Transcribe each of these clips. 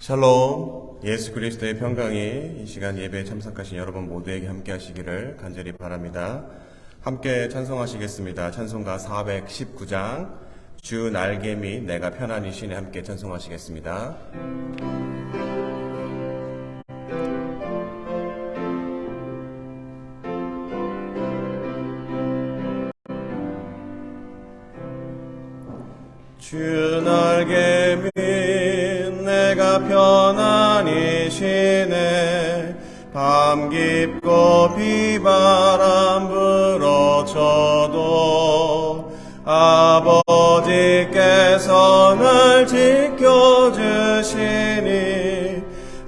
샬롬, 예수 그리스도의 평강이 이 시간 예배에 참석하신 여러분 모두에게 함께 하시기를 간절히 바랍니다. 함께 찬송하시겠습니다. 찬송가 419장 주 날개 및 내가 편안히 쉬네 함께 찬송하시겠습니다. 주 날개 및 내가 편안히 쉬네 밤 깊고 비바람 불어쳐도 아버지께서 날 지켜주시니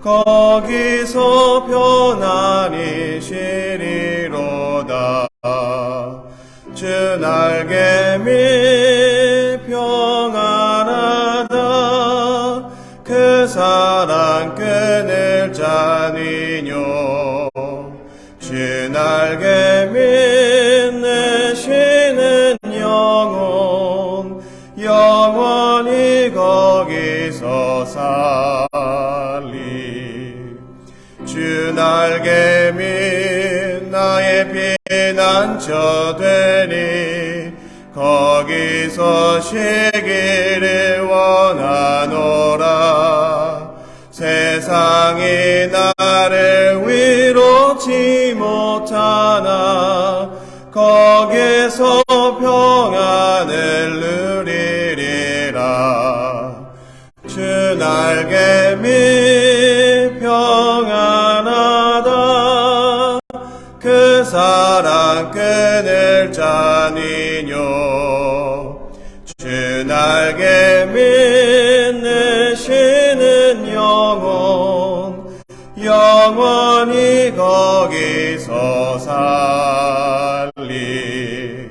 거기서 편안히 쉬리로다. 주 날개 및 평안하다 그 사랑 끊을 자니뇨. 주 날개 및 내 쉬는 영혼 영원히 거기서 살리. 주 날개 및 나의 피난처 되니 거기서 쉬기를 원하노라. 세상이 나를 위롭지 못하나 거기서 평안을 누리리라. 주 날개 및 평안하다 그 사랑 끊을 자니뇨. 주 날개 및 내 쉬는 영혼 영원히 거기서 살리.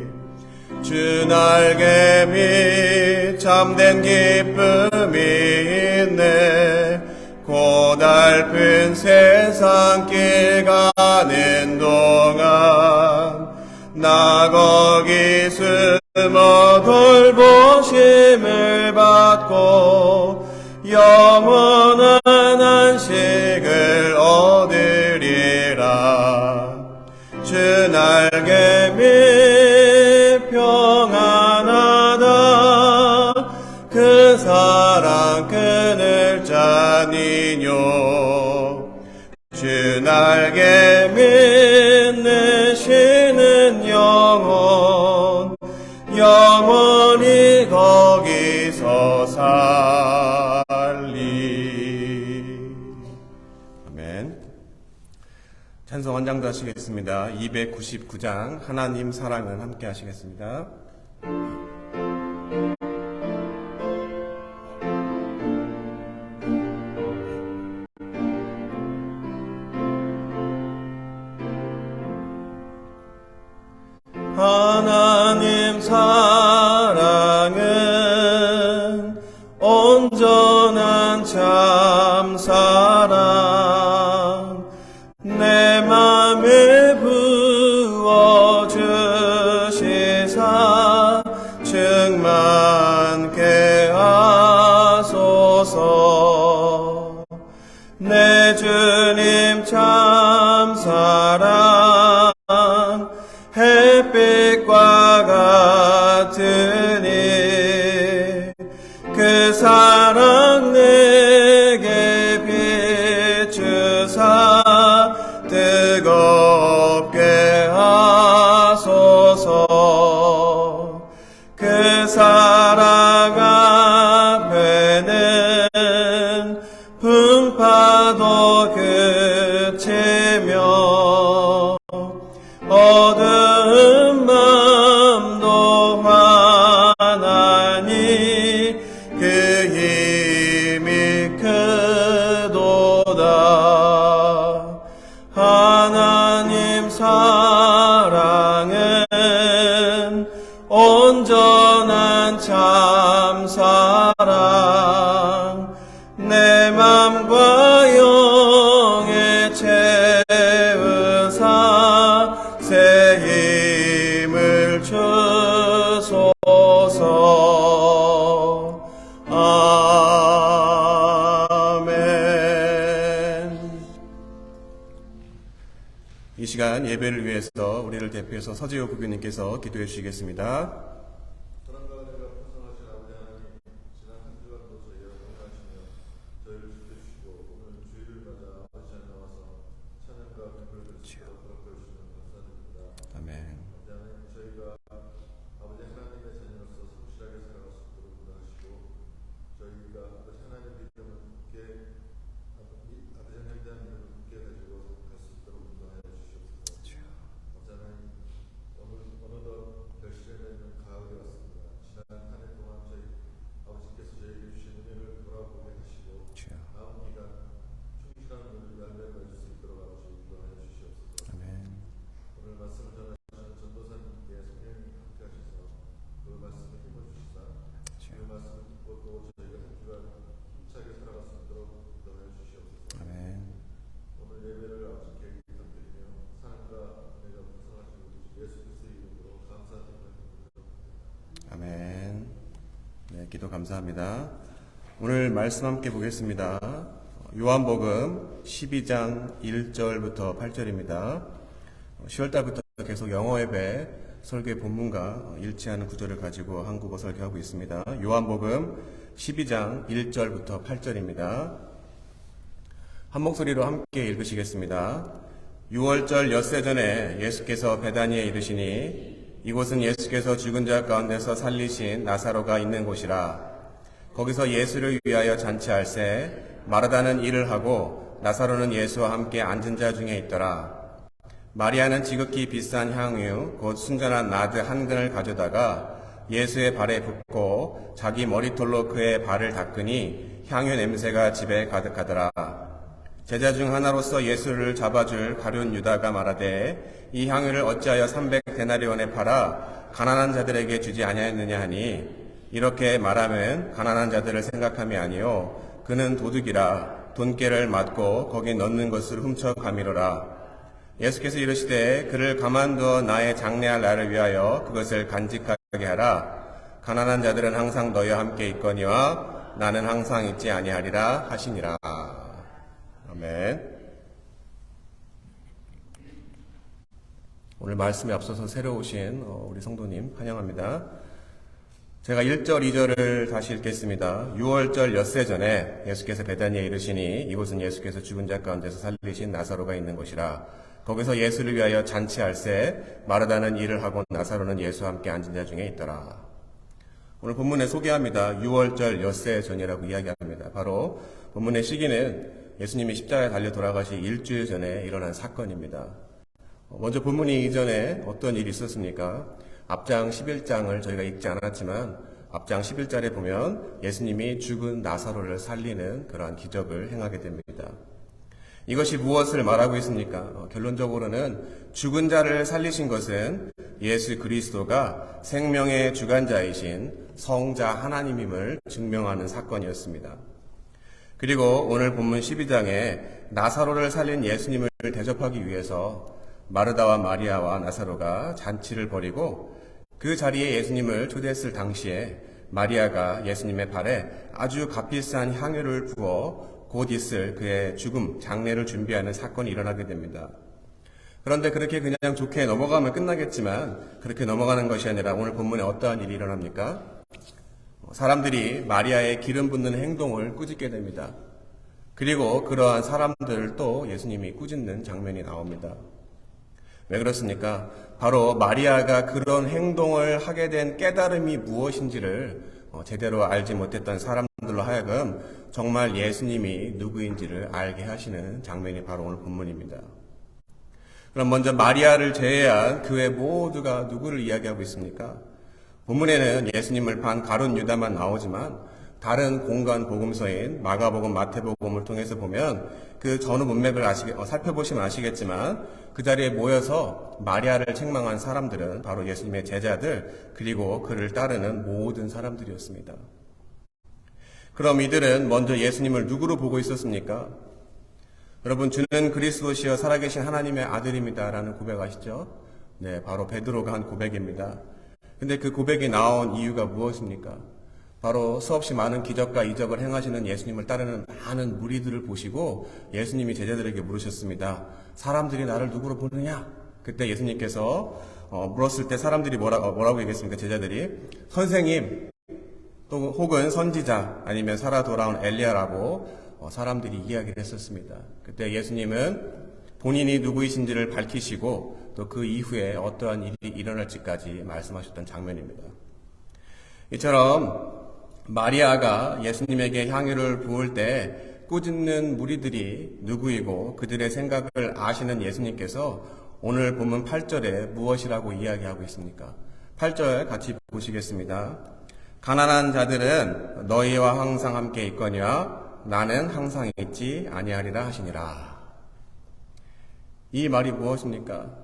주 날개 및 참된 기쁨이 있네 고달픈 세상 길 가는 동안 나 거기 숨어 돌보심을 받고 영원한 안식을 얻으리라. 주 날개 및 평안하다 그 사랑 끊을 자니뇨. 주 날개 및 내 쉬는 영혼 영원히 거기서 살리. 아멘. 찬송 한 장 더 하시겠습니다. 299장 하나님 사랑은 함께 하시겠습니다. 하나님 사랑은 온전한 참 사랑 내 맘에 부어주시사 충만케 하소서. 내 주님 참 사랑 햇빛과 같으니 그 사랑 내게 비추사 뜨겁게 하소서. 그 사랑 앞에는 풍파도 그치며 어두운 맘도 환하니 그 힘이 크도다. 하나님 사랑은 온전한 참 사랑 내 맘과 영에 채우사 새 힘을 주소서. 아멘. 이 시간 예배를 위해서 우리를 대표해서 서재호 부교님께서 기도해 주시겠습니다. 사랑과 은혜가 풍성하신 아버지 하나님, 지난 한 주간도 저희와 동행하시며 저희를 지켜주시고 오늘 주일을 맞아 아버지 안에 나와서 찬양과 기도를 드릴 수 있도록 허락해 주시면 감사드립니다. 아멘. 아버지 하나님, 저희가 아버지 하나님의 자녀로서 성실하게 살아갈 수 있도록 인도하시고 저희가 아버지 하나님의 믿음을 굳게 아버지 하나님에 대한 믿음을 굳게 가지고 갈 수 있도록 인도하여 주시옵소서. 아버지 하나님, 오늘 어느덧 결실에 맺는 가을이 왔습니다. 지난 한 해 동안 저희 아버지께서 저희에게 주신 은혜를 돌아보게 하시고 다음 기간 충실한 열매를 맺을 수 있도록 아버지 인도하여 주시옵소서. 아멘. 오늘 말씀을 전하시는 전도사님께 성령님 함께 하셔서 그 말씀을 힘을 주시사 그 말씀을 듣고 또 저희가 한 주간 힘차게 살아갈 수 있도록 인도하여 주시옵소서. 아멘. 오늘 예배를 아버지께 부탁드리며 사랑과 은혜가 풍성하신 우리 주 예수 그리스도의 이름으로 감사드리며 아멘. 네, 기도 감사합니다. 오늘 말씀 함께 보겠습니다. 요한복음 12장 1절부터 8절입니다. 10월달부터 계속 영어 예배 설교 본문과 일치하는 구절을 가지고 한국어 설교하고 있습니다. 요한복음 12장 1절부터 8절입니다. 한 목소리로 함께 읽으시겠습니다. 6월절 엿새 전에 예수께서 베다니에 이르시니 이곳은 예수께서 죽은 자 가운데서 살리신 나사로가 있는 곳이라. 거기서 예수를 위하여 잔치할새 마르다는 일을 하고 나사로는 예수와 함께 앉은 자 중에 있더라. 마리아는 지극히 비싼 향유 곧 순전한 나드 한 근을 가져다가 예수의 발에 붓고 자기 머리털로 그의 발을 닦으니 향유 냄새가 집에 가득하더라. 제자 중 하나로서 예수를 잡아줄 가룟 유다가 말하되 이 향유를 어찌하여 300데나리온에 팔아 가난한 자들에게 주지 아니하였느냐 하니 이렇게 말하면 가난한 자들을 생각함이 아니요 그는 도둑이라 돈깨를 맞고 거기 넣는 것을 훔쳐 가미로라. 예수께서 이르시되 그를 가만두어 나의 장례할 날을 위하여 그것을 간직하게 하라. 가난한 자들은 항상 너희와 함께 있거니와 나는 항상 있지 아니하리라 하시니라. 아멘. 오늘 말씀에 앞서서 새로 오신 우리 성도님 환영합니다. 제가 1절, 2절을 다시 읽겠습니다. 6월절 엿새 전에 예수께서 베다니에 이르시니 이곳은 예수께서 죽은 자 가운데서 살리신 나사로가 있는 곳이라. 거기서 예수를 위하여 잔치할새 마르다는 일을 하고 나사로는 예수와 함께 앉은 자 중에 있더라. 오늘 본문에 소개합니다. 6월절 엿새 전이라고 이야기합니다. 바로 본문의 시기는 예수님이 십자가에 달려 돌아가시 일주일 전에 일어난 사건입니다. 먼저 본문이 이전에 어떤 일이 있었습니까? 앞장 11장을 저희가 읽지 않았지만 앞장 11절에 보면 예수님이 죽은 나사로를 살리는 그러한 기적을 행하게 됩니다. 이것이 무엇을 말하고 있습니까? 결론적으로는 죽은 자를 살리신 것은 예수 그리스도가 생명의 주관자이신 성자 하나님임을 증명하는 사건이었습니다. 그리고 오늘 본문 12장에 나사로를 살린 예수님을 대접하기 위해서 마르다와 마리아와 나사로가 잔치를 벌이고 그 자리에 예수님을 초대했을 당시에 마리아가 예수님의 발에 아주 값비싼 향유를 부어 곧 있을 그의 죽음, 장례를 준비하는 사건이 일어나게 됩니다. 그런데 그렇게 그냥 좋게 넘어가면 끝나겠지만 그렇게 넘어가는 것이 아니라 오늘 본문에 어떠한 일이 일어납니까? 사람들이 마리아의 기름 붓는 행동을 꾸짖게 됩니다. 그리고 그러한 사람들을 또 예수님이 꾸짖는 장면이 나옵니다. 왜 그렇습니까? 바로 마리아가 그런 행동을 하게 된 깨달음이 무엇인지를 제대로 알지 못했던 사람들로 하여금 정말 예수님이 누구인지를 알게 하시는 장면이 바로 오늘 본문입니다. 그럼 먼저 마리아를 제외한 그 외 모두가 누구를 이야기하고 있습니까? 본문에는 예수님을 반 가룟 유다만 나오지만 다른 공간 복음서인 마가복음, 마태복음을 통해서 보면 그 전후 문맥을 살펴보시면 아시겠지만 그 자리에 모여서 마리아를 책망한 사람들은 바로 예수님의 제자들 그리고 그를 따르는 모든 사람들이었습니다. 그럼 이들은 먼저 예수님을 누구로 보고 있었습니까? 여러분, 주는 그리스도시여 살아계신 하나님의 아들입니다라는 고백하시죠? 네, 바로 베드로가 한 고백입니다. 근데 그 고백이 나온 이유가 무엇입니까? 바로 수없이 많은 기적과 이적을 행하시는 예수님을 따르는 많은 무리들을 보시고 예수님이 제자들에게 물으셨습니다. 사람들이 나를 누구로 보느냐? 그때 예수님께서 물었을 때 사람들이 뭐라고 얘기했습니까? 제자들이 선생님 또 혹은 선지자 아니면 살아 돌아온 엘리야라고 사람들이 이야기를 했었습니다. 그때 예수님은 본인이 누구이신지를 밝히시고 또 그 이후에 어떠한 일이 일어날지까지 말씀하셨던 장면입니다. 이처럼 마리아가 예수님에게 향유를 부을 때 꾸짖는 무리들이 누구이고 그들의 생각을 아시는 예수님께서 오늘 본문 8절에 무엇이라고 이야기하고 있습니까? 8절 같이 보시겠습니다. 가난한 자들은 너희와 항상 함께 있거니와 나는 항상 있지 아니하리라 하시니라. 이 말이 무엇입니까?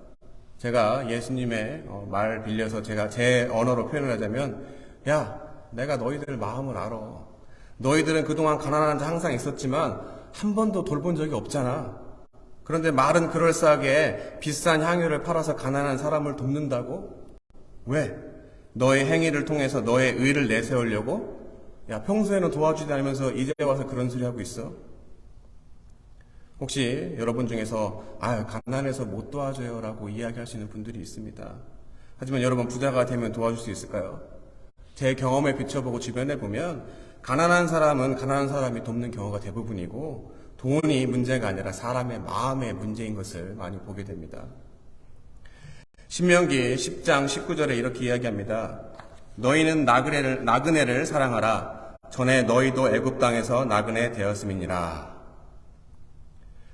제가 예수님의 말 빌려서 제가 제 언어로 표현을 하자면 야, 내가 너희들 마음을 알아. 너희들은 그동안 가난한 자 항상 있었지만 한 번도 돌본 적이 없잖아. 그런데 말은 그럴싸하게 비싼 향유를 팔아서 가난한 사람을 돕는다고? 왜? 너의 행위를 통해서 너의 의를 내세우려고? 야, 평소에는 도와주지 않으면서 이제 와서 그런 소리 하고 있어? 혹시 여러분 중에서 가난해서 못 도와줘요 라고 이야기하시는 분들이 있습니다. 하지만 여러분 부자가 되면 도와줄 수 있을까요? 제 경험에 비춰보고 주변에 보면 가난한 사람은 가난한 사람이 돕는 경우가 대부분이고 돈이 문제가 아니라 사람의 마음의 문제인 것을 많이 보게 됩니다. 신명기 10장 19절에 이렇게 이야기합니다. 너희는 나그네를 사랑하라. 전에 너희도 애굽 땅에서 나그네 되었음이니라.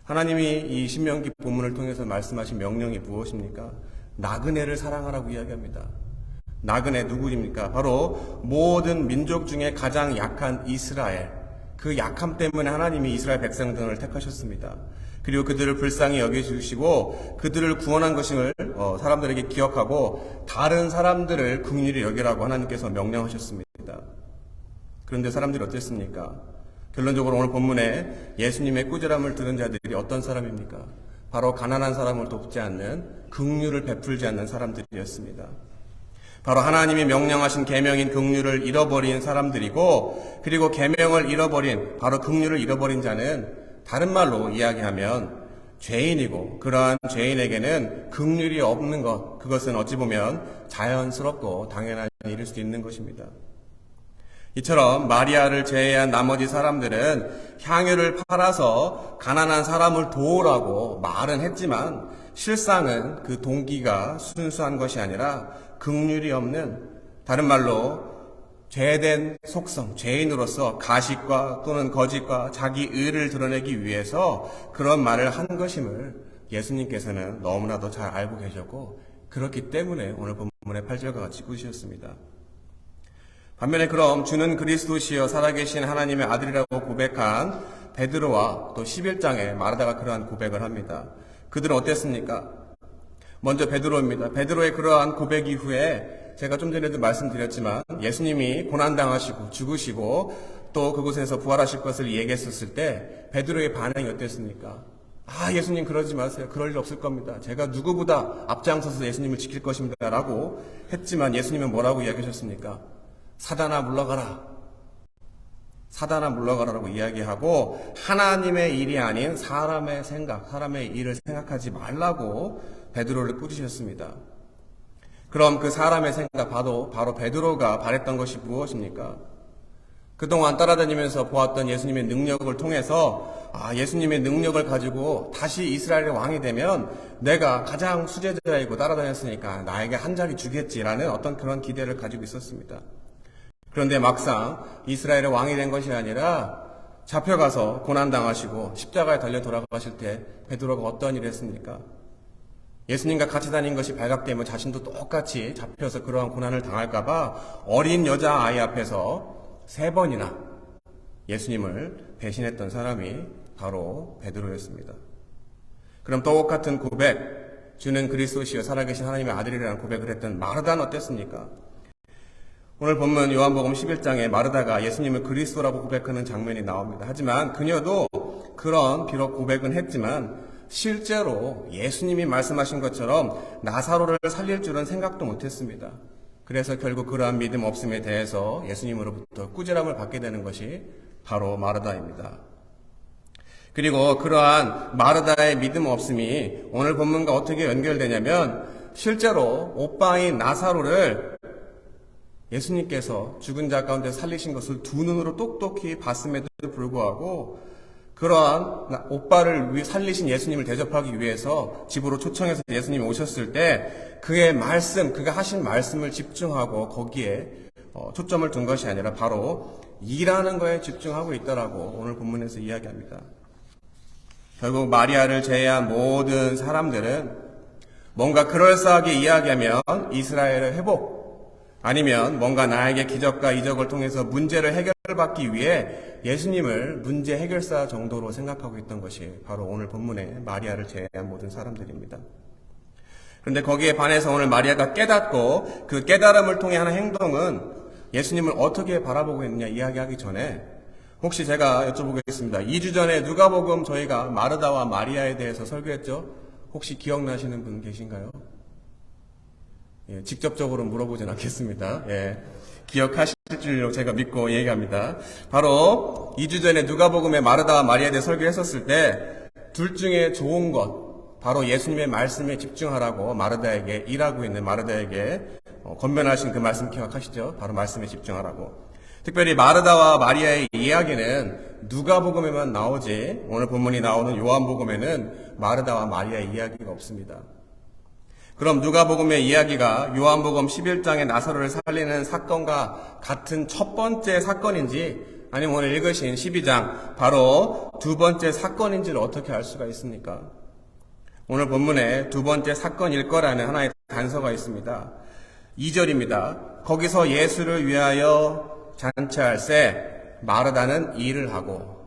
하나님이 이 신명기 본문을 통해서 말씀하신 명령이 무엇입니까? 나그네를 사랑하라고 이야기합니다. 나그네 누구입니까? 바로 모든 민족 중에 가장 약한 이스라엘. 그 약함 때문에 하나님이 이스라엘 백성들을 택하셨습니다. 그리고 그들을 불쌍히 여겨주시고 그들을 구원한 것을 사람들에게 기억하고 다른 사람들을 긍휼히 여기라고 하나님께서 명령하셨습니다. 그런데 사람들이 어땠습니까? 결론적으로 오늘 본문에 예수님의 꾸지람을 들은 자들이 어떤 사람입니까? 바로 가난한 사람을 돕지 않는, 긍휼을 베풀지 않는 사람들이었습니다. 바로 하나님이 명령하신 계명인 긍휼을 잃어버린 사람들이고, 그리고 계명을 잃어버린, 바로 긍휼을 잃어버린 자는 다른 말로 이야기하면 죄인이고, 그러한 죄인에게는 긍휼이 없는 것, 그것은 어찌 보면 자연스럽고 당연한 일일 수도 있는 것입니다. 이처럼 마리아를 제외한 나머지 사람들은 향유를 팔아서 가난한 사람을 도우라고 말은 했지만 실상은 그 동기가 순수한 것이 아니라 긍휼이 없는, 다른 말로 죄된 속성, 죄인으로서 가식과 또는 거짓과 자기 의를 드러내기 위해서 그런 말을 한 것임을 예수님께서는 너무나도 잘 알고 계셨고, 그렇기 때문에 오늘 본문의 8절과 같이 꾸짖으셨습니다. 반면에 그럼 주는 그리스도시여 살아계신 하나님의 아들이라고 고백한 베드로와 또 11장에 마르다가 그러한 고백을 합니다. 그들은 어땠습니까? 먼저 베드로입니다. 베드로의 그러한 고백 이후에 제가 좀 전에도 말씀드렸지만 예수님이 고난당하시고 죽으시고 또 그곳에서 부활하실 것을 얘기했었을 때 베드로의 반응이 어땠습니까? 예수님 그러지 마세요. 그럴 일 없을 겁니다. 제가 누구보다 앞장서서 예수님을 지킬 것입니다. 라고 했지만 예수님은 뭐라고 이야기하셨습니까? 사단아 물러가라. 사단아 물러가라라고 이야기하고 하나님의 일이 아닌 사람의 생각, 사람의 일을 생각하지 말라고 베드로를 꾸짖으셨습니다. 그럼 그 사람의 생각, 바로 베드로가 바랬던 것이 무엇입니까? 그동안 따라다니면서 보았던 예수님의 능력을 통해서 예수님의 능력을 가지고 다시 이스라엘의 왕이 되면 내가 가장 수제자이고 따라다녔으니까 나에게 한 자리 주겠지라는 어떤 그런 기대를 가지고 있었습니다. 그런데 막상 이스라엘의 왕이 된 것이 아니라 잡혀가서 고난당하시고 십자가에 달려 돌아가실 때 베드로가 어떤 일을 했습니까? 예수님과 같이 다닌 것이 발각되면 자신도 똑같이 잡혀서 그러한 고난을 당할까봐 어린 여자아이 앞에서 3번이나 예수님을 배신했던 사람이 바로 베드로였습니다. 그럼 똑같은 고백, 주는 그리스도시여 살아계신 하나님의 아들이라는 고백을 했던 마르다는 어땠습니까? 오늘 본문 요한복음 11장에 마르다가 예수님을 그리스도라고 고백하는 장면이 나옵니다. 하지만 그녀도 그런 비록 고백은 했지만 실제로 예수님이 말씀하신 것처럼 나사로를 살릴 줄은 생각도 못했습니다. 그래서 결국 그러한 믿음 없음에 대해서 예수님으로부터 꾸지람을 받게 되는 것이 바로 마르다입니다. 그리고 그러한 마르다의 믿음 없음이 오늘 본문과 어떻게 연결되냐면 실제로 오빠인 나사로를 예수님께서 죽은 자 가운데 살리신 것을 두 눈으로 똑똑히 봤음에도 불구하고 그러한 오빠를 살리신 예수님을 대접하기 위해서 집으로 초청해서 예수님이 오셨을 때 그의 말씀, 그가 하신 말씀을 집중하고 거기에 초점을 둔 것이 아니라 바로 일하는 거에 집중하고 있다라고 오늘 본문에서 이야기합니다. 결국 마리아를 제외한 모든 사람들은 뭔가 그럴싸하게 이야기하면 이스라엘의 회복, 아니면 뭔가 나에게 기적과 이적을 통해서 문제를 해결받기 위해 예수님을 문제 해결사 정도로 생각하고 있던 것이 바로 오늘 본문의 마리아를 제외한 모든 사람들입니다. 그런데 거기에 반해서 오늘 마리아가 깨닫고 그 깨달음을 통해 하는 행동은 예수님을 어떻게 바라보고 있느냐 이야기하기 전에 혹시 제가 여쭤보겠습니다. 2주 전에 누가복음 저희가 마르다와 마리아에 대해서 설교했죠? 혹시 기억나시는 분 계신가요? 예, 직접적으로 물어보진 않겠습니다. 예, 기억하실 줄 제가 믿고 얘기합니다. 바로 2주 전에 누가복음에 마르다와 마리아에 대해 설교했었을 때 둘 중에 좋은 것, 바로 예수님의 말씀에 집중하라고 마르다에게 일하고 있는 마르다에게 권면하신 그 말씀 기억하시죠? 바로 말씀에 집중하라고. 특별히 마르다와 마리아의 이야기는 누가복음에만 나오지 오늘 본문이 나오는 요한복음에는 마르다와 마리아의 이야기가 없습니다. 그럼 누가복음의 이야기가 요한복음 11장의 나사로를 살리는 사건과 같은 첫 번째 사건인지 아니면 오늘 읽으신 12장 바로 두 번째 사건인지를 어떻게 알 수가 있습니까? 오늘 본문에 두 번째 사건일 거라는 하나의 단서가 있습니다. 2절입니다. 거기서 예수를 위하여 잔치할새 마르다는 일을 하고,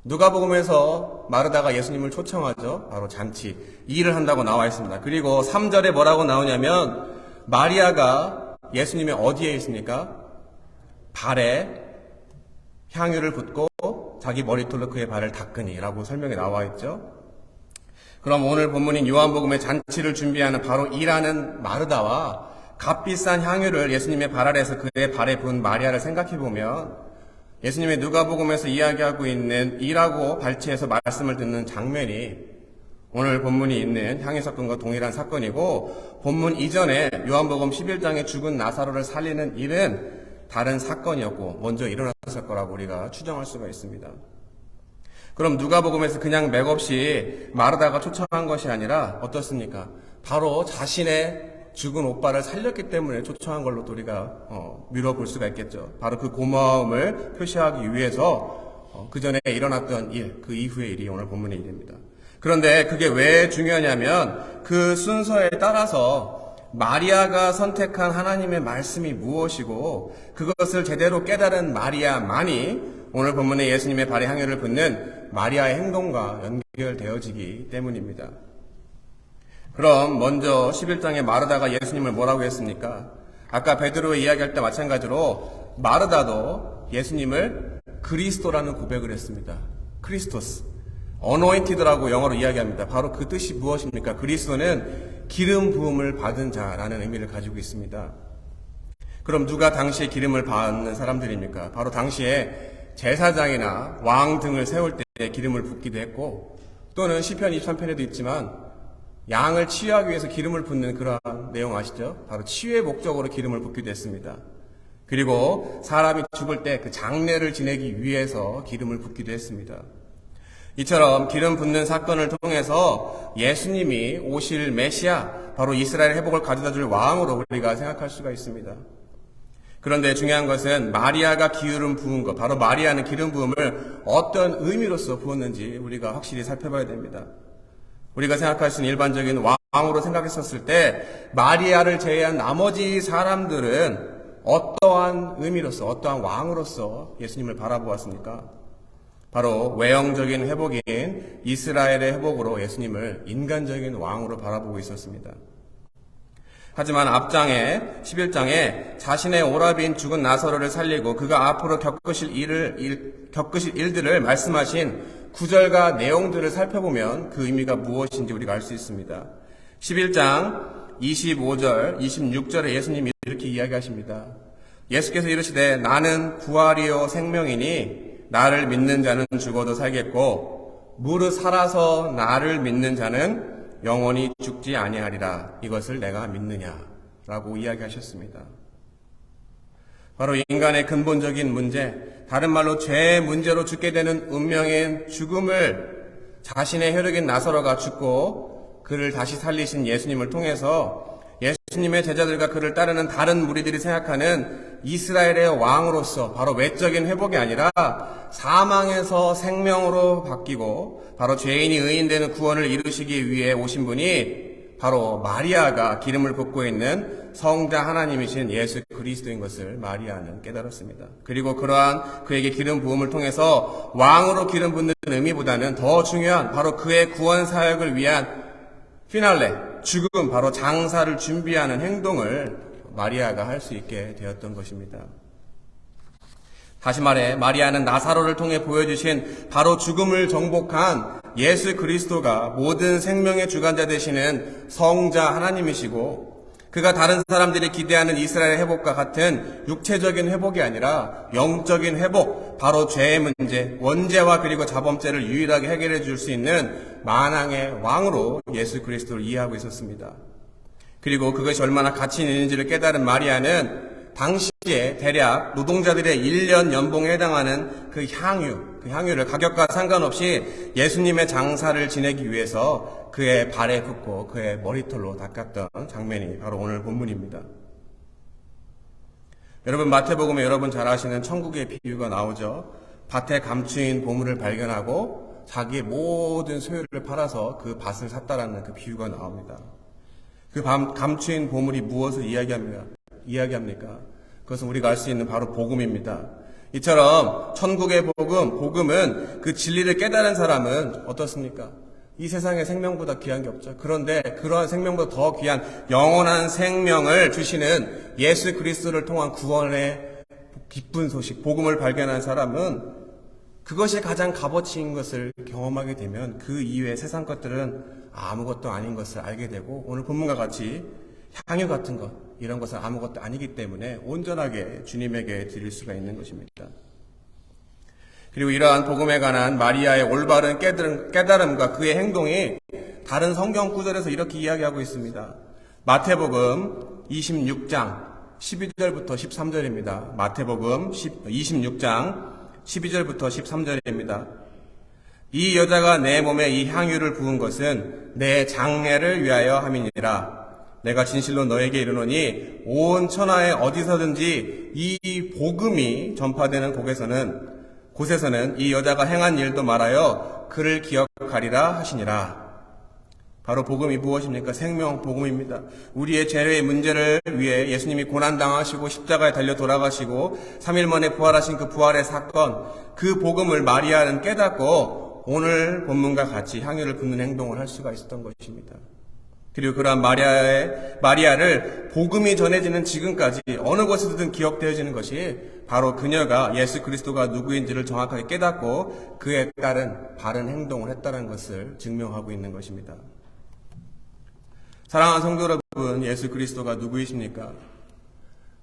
누가복음에서 마르다가 예수님을 초청하죠. 바로 잔치, 일을 한다고 나와 있습니다. 그리고 3절에 뭐라고 나오냐면 마리아가 예수님의 어디에 있습니까? 발에 향유를 붓고 자기 머리털로 그의 발을 닦으니라고 설명이 나와 있죠. 그럼 오늘 본문인 요한복음의 잔치를 준비하는 바로 일하는 마르다와 값비싼 향유를 예수님의 발 아래에서 그의 발에 부은 마리아를 생각해보면 예수님의 누가복음에서 이야기하고 있는 일하고 발치해서 말씀을 듣는 장면이 오늘 본문이 있는 향유 사건과 동일한 사건이고, 본문 이전에 요한복음 11장에 죽은 나사로를 살리는 일은 다른 사건이었고 먼저 일어났을 거라고 우리가 추정할 수가 있습니다. 그럼 누가복음에서 그냥 맥없이 마르다가 초청한 것이 아니라 어떻습니까? 바로 자신의 죽은 오빠를 살렸기 때문에 초청한 걸로 우리가 미뤄볼 수가 있겠죠. 바로 그 고마움을 표시하기 위해서 그 전에 일어났던 일, 그 이후의 일이 오늘 본문의 일입니다. 그런데 그게 왜 중요하냐면 그 순서에 따라서 마리아가 선택한 하나님의 말씀이 무엇이고 그것을 제대로 깨달은 마리아만이 오늘 본문의 예수님의 발에 향유를 붓는 마리아의 행동과 연결되어지기 때문입니다. 그럼 먼저 11장에 마르다가 예수님을 뭐라고 했습니까? 아까 베드로의 이야기할 때 마찬가지로 마르다도 예수님을 그리스도라는 고백을 했습니다. 크리스토스, 어노인티드라고 영어로 이야기합니다. 바로 그 뜻이 무엇입니까? 그리스도는 기름 부음을 받은 자라는 의미를 가지고 있습니다. 그럼 누가 당시에 기름을 받는 사람들입니까? 바로 당시에 제사장이나 왕 등을 세울 때 기름을 붓기도 했고, 또는 시편 23편에도 있지만 양을 치유하기 위해서 기름을 붓는 그러한 내용 아시죠? 바로 치유의 목적으로 기름을 붓기도 했습니다. 그리고 사람이 죽을 때 그 장례를 지내기 위해서 기름을 붓기도 했습니다. 이처럼 기름 붓는 사건을 통해서 예수님이 오실 메시아, 바로 이스라엘 회복을 가져다 줄 왕으로 우리가 생각할 수가 있습니다. 그런데 중요한 것은 마리아가 기름 부은 것, 바로 마리아는 기름 부음을 어떤 의미로서 부었는지 우리가 확실히 살펴봐야 됩니다. 우리가 생각할 수 있는 일반적인 왕으로 생각했었을 때 마리아를 제외한 나머지 사람들은 어떠한 의미로서, 어떠한 왕으로서 예수님을 바라보았습니까? 바로 외형적인 회복인 이스라엘의 회복으로 예수님을 인간적인 왕으로 바라보고 있었습니다. 하지만 앞장에 11장에 자신의 오라비인 죽은 나사로를 살리고 그가 앞으로 겪으실 일들을 말씀하신 구절과 내용들을 살펴보면 그 의미가 무엇인지 우리가 알 수 있습니다. 11장 25절, 26절에 예수님이 이렇게 이렇게 이야기하십니다. 예수께서 이르시되 나는 부활이요 생명이니 나를 믿는 자는 죽어도 살겠고 무릇 살아서 나를 믿는 자는 영원히 죽지 아니하리라. 이것을 내가 믿느냐라고 이야기하셨습니다. 바로 인간의 근본적인 문제, 다른 말로 죄의 문제로 죽게 되는 운명의 죽음을 자신의 혈육인 나사로가 죽고 그를 다시 살리신 예수님을 통해서 예수님의 제자들과 그를 따르는 다른 무리들이 생각하는 이스라엘의 왕으로서 바로 외적인 회복이 아니라 사망에서 생명으로 바뀌고 바로 죄인이 의인되는 구원을 이루시기 위해 오신 분이 바로 마리아가 기름을 붓고 있는 성자 하나님이신 예수 그리스도인 것을 마리아는 깨달았습니다. 그리고 그러한 그에게 기름 부음을 통해서 왕으로 기름 붓는 의미보다는 더 중요한 바로 그의 구원 사역을 위한 피날레, 죽음, 바로 장사를 준비하는 행동을 마리아가 할 수 있게 되었던 것입니다. 다시 말해 마리아는 나사로를 통해 보여주신 바로 죽음을 정복한 예수 그리스도가 모든 생명의 주관자 되시는 성자 하나님이시고 그가 다른 사람들이 기대하는 이스라엘의 회복과 같은 육체적인 회복이 아니라 영적인 회복, 바로 죄의 문제, 원죄와 그리고 자범죄를 유일하게 해결해 줄 수 있는 만왕의 왕으로 예수 그리스도를 이해하고 있었습니다. 그리고 그것이 얼마나 가치 있는지를 깨달은 마리아는 당시에 대략 노동자들의 1년 연봉에 해당하는 그 향유를 가격과 상관없이 예수님의 장사를 지내기 위해서 그의 발에 붓고 그의 머리털로 닦았던 장면이 바로 오늘 본문입니다. 여러분, 마태복음에 여러분 잘 아시는 천국의 비유가 나오죠. 밭에 감추인 보물을 발견하고 자기의 모든 소유를 팔아서 그 밭을 샀다라는 그 비유가 나옵니다. 그 감추인 보물이 무엇을 이야기합니까? 그것은 우리가 알 수 있는 바로 복음입니다. 이처럼 천국의 복음은 그 진리를 깨달은 사람은 어떻습니까? 이 세상의 생명보다 귀한 게 없죠. 그런데 그러한 생명보다 더 귀한 영원한 생명을 주시는 예수 그리스도를 통한 구원의 기쁜 소식, 복음을 발견한 사람은 그것이 가장 값어치인 것을 경험하게 되면 그 이외의 세상 것들은 아무것도 아닌 것을 알게 되고 오늘 본문과 같이 향유 같은 것, 이런 것은 아무것도 아니기 때문에 온전하게 주님에게 드릴 수가 있는 것입니다. 그리고 이러한 복음에 관한 마리아의 올바른 깨달음과 그의 행동이 다른 성경 구절에서 이렇게 이야기하고 있습니다. 마태복음 26장 12절부터 13절입니다. 마태복음 26장 12절부터 13절입니다. 이 여자가 내 몸에 이 향유를 부은 것은 내 장례를 위하여 함이니라. 내가 진실로 너에게 이르노니 온 천하에 어디서든지 이 복음이 전파되는 곳에서는 이 여자가 행한 일도 말하여 그를 기억하리라 하시니라. 바로 복음이 무엇입니까? 생명 복음입니다. 우리의 죄의 문제를 위해 예수님이 고난당하시고 십자가에 달려 돌아가시고 3일 만에 부활하신 그 부활의 사건, 그 복음을 마리아는 깨닫고 오늘 본문과 같이 향유를 붓는 행동을 할 수가 있었던 것입니다. 그리고 그러한 마리아를 복음이 전해지는 지금까지 어느 곳에서든 기억되어지는 것이 바로 그녀가 예수 그리스도가 누구인지를 정확하게 깨닫고 그에 따른 바른 행동을 했다는 것을 증명하고 있는 것입니다. 사랑하는 성도 여러분, 예수 그리스도가 누구이십니까?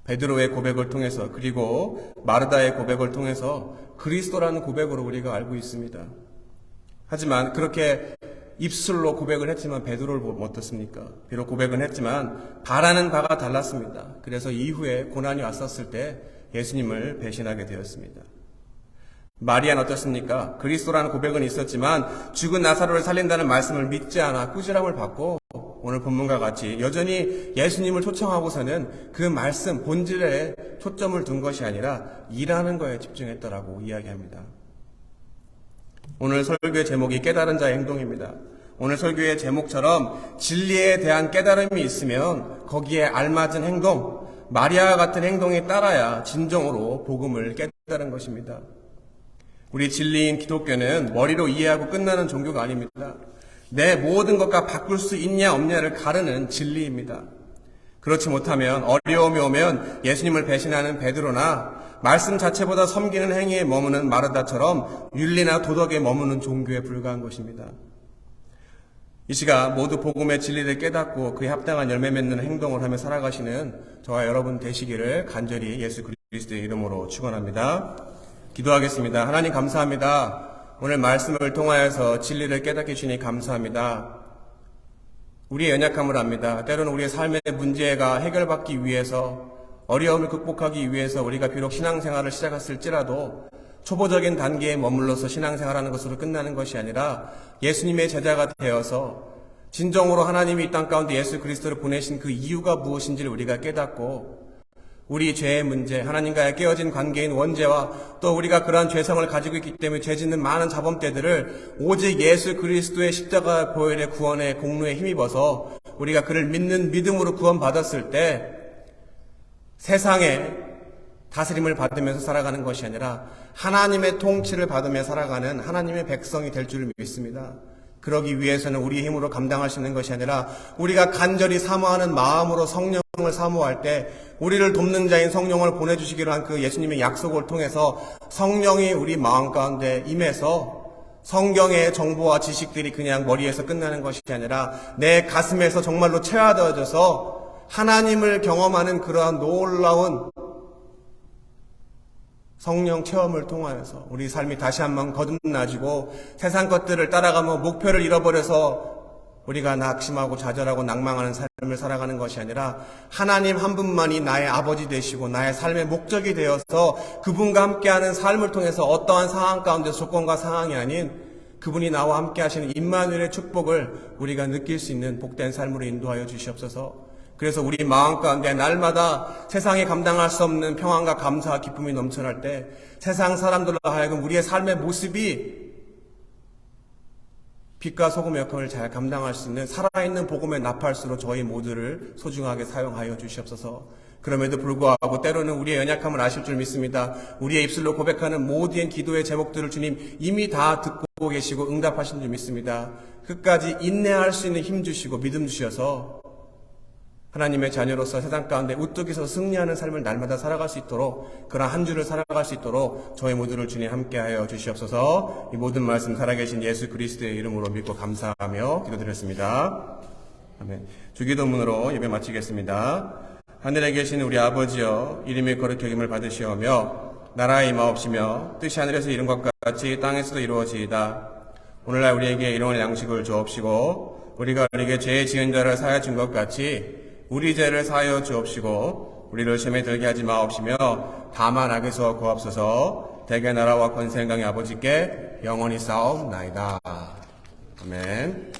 베드로의 고백을 통해서 그리고 마르다의 고백을 통해서 그리스도라는 고백으로 우리가 알고 있습니다. 하지만 그렇게 입술로 고백을 했지만 베드로를 어떻습니까? 비록 고백은 했지만 바라는 바가 달랐습니다. 그래서 이후에 고난이 왔었을 때 예수님을 배신하게 되었습니다. 마리아는 어떻습니까? 그리스도라는 고백은 있었지만 죽은 나사로를 살린다는 말씀을 믿지 않아 꾸지람을 받고 오늘 본문과 같이 여전히 예수님을 초청하고서는 그 말씀 본질에 초점을 둔 것이 아니라 일하는 거에 집중했더라고 이야기합니다. 오늘 설교의 제목이 깨달은 자의 행동입니다. 오늘 설교의 제목처럼 진리에 대한 깨달음이 있으면 거기에 알맞은 행동, 마리아와 같은 행동에 따라야 진정으로 복음을 깨달은 것입니다. 우리 진리인 기독교는 머리로 이해하고 끝나는 종교가 아닙니다. 내 모든 것과 바꿀 수 있냐 없냐를 가르는 진리입니다. 그렇지 못하면 어려움이 오면 예수님을 배신하는 베드로나 말씀 자체보다 섬기는 행위에 머무는 마르다처럼 윤리나 도덕에 머무는 종교에 불과한 것입니다. 이 시간 모두 복음의 진리를 깨닫고 그에 합당한 열매 맺는 행동을 하며 살아가시는 저와 여러분 되시기를 간절히 예수 그리스도의 이름으로 축원합니다. 기도하겠습니다. 하나님 감사합니다. 오늘 말씀을 통하여서 진리를 깨닫게 주시니 감사합니다. 우리의 연약함을 압니다. 때로는 우리의 삶의 문제가 해결받기 위해서, 어려움을 극복하기 위해서 우리가 비록 신앙생활을 시작했을지라도 초보적인 단계에 머물러서 신앙생활하는 것으로 끝나는 것이 아니라 예수님의 제자가 되어서 진정으로 하나님이 이 땅 가운데 예수 그리스도를 보내신 그 이유가 무엇인지를 우리가 깨닫고 우리 죄의 문제, 하나님과의 깨어진 관계인 원죄와 또 우리가 그러한 죄성을 가지고 있기 때문에 죄 짓는 많은 자범죄들을 오직 예수 그리스도의 십자가 보혈의 구원의 공로에 힘입어서 우리가 그를 믿는 믿음으로 구원받았을 때 세상에 다스림을 받으면서 살아가는 것이 아니라 하나님의 통치를 받으며 살아가는 하나님의 백성이 될 줄을 믿습니다. 그러기 위해서는 우리의 힘으로 감당할 수 있는 것이 아니라 우리가 간절히 사모하는 마음으로 성령을 사모할 때 우리를 돕는 자인 성령을 보내주시기로 한 그 예수님의 약속을 통해서 성령이 우리 마음 가운데 임해서 성경의 정보와 지식들이 그냥 머리에서 끝나는 것이 아니라 내 가슴에서 정말로 체화되어져서 하나님을 경험하는 그러한 놀라운 성령 체험을 통하여서 우리 삶이 다시 한번 거듭나지고 세상 것들을 따라가며 목표를 잃어버려서 우리가 낙심하고 좌절하고 낭망하는 삶을 살아가는 것이 아니라 하나님 한 분만이 나의 아버지 되시고 나의 삶의 목적이 되어서 그분과 함께하는 삶을 통해서 어떠한 상황 가운데 조건과 상황이 아닌 그분이 나와 함께 하시는 임마누엘의 축복을 우리가 느낄 수 있는 복된 삶으로 인도하여 주시옵소서. 그래서 우리 마음 가운데 날마다 세상에 감당할 수 없는 평안과 감사와 기쁨이 넘쳐날 때 세상 사람들로 하여금 우리의 삶의 모습이 빛과 소금의 역할을 잘 감당할 수 있는 살아있는 복음의 나팔수로 저희 모두를 소중하게 사용하여 주시옵소서. 그럼에도 불구하고 때로는 우리의 연약함을 아실 줄 믿습니다. 우리의 입술로 고백하는 모든 기도의 제목들을 주님 이미 다 듣고 계시고 응답하신 줄 믿습니다. 끝까지 인내할 수 있는 힘 주시고 믿음 주셔서 하나님의 자녀로서 세상 가운데 우뚝 서서 승리하는 삶을 날마다 살아갈 수 있도록 그런 한 주를 살아갈 수 있도록 저희 모두를 주님 함께하여 주시옵소서. 이 모든 말씀 살아계신 예수 그리스도의 이름으로 믿고 감사하며 기도드렸습니다. 아멘. 주기도문으로 예배 마치겠습니다. 하늘에 계신 우리 아버지여 이름이 거룩히 여김을 받으시오며 나라의 임하옵시며 뜻이 하늘에서 이룬 것 같이 땅에서도 이루어지이다. 오늘날 우리에게 일용할 양식을 주옵시고 우리가 우리에게 죄 지은 자를 사하여 준 것 같이 우리 죄를 사하여 주옵시고 우리를 시험에 들게 하지 마옵시며 다만 악에서 구하옵소서. 대개 나라와 권세 영광의 아버지께 영원히 싸움나이다. 아멘.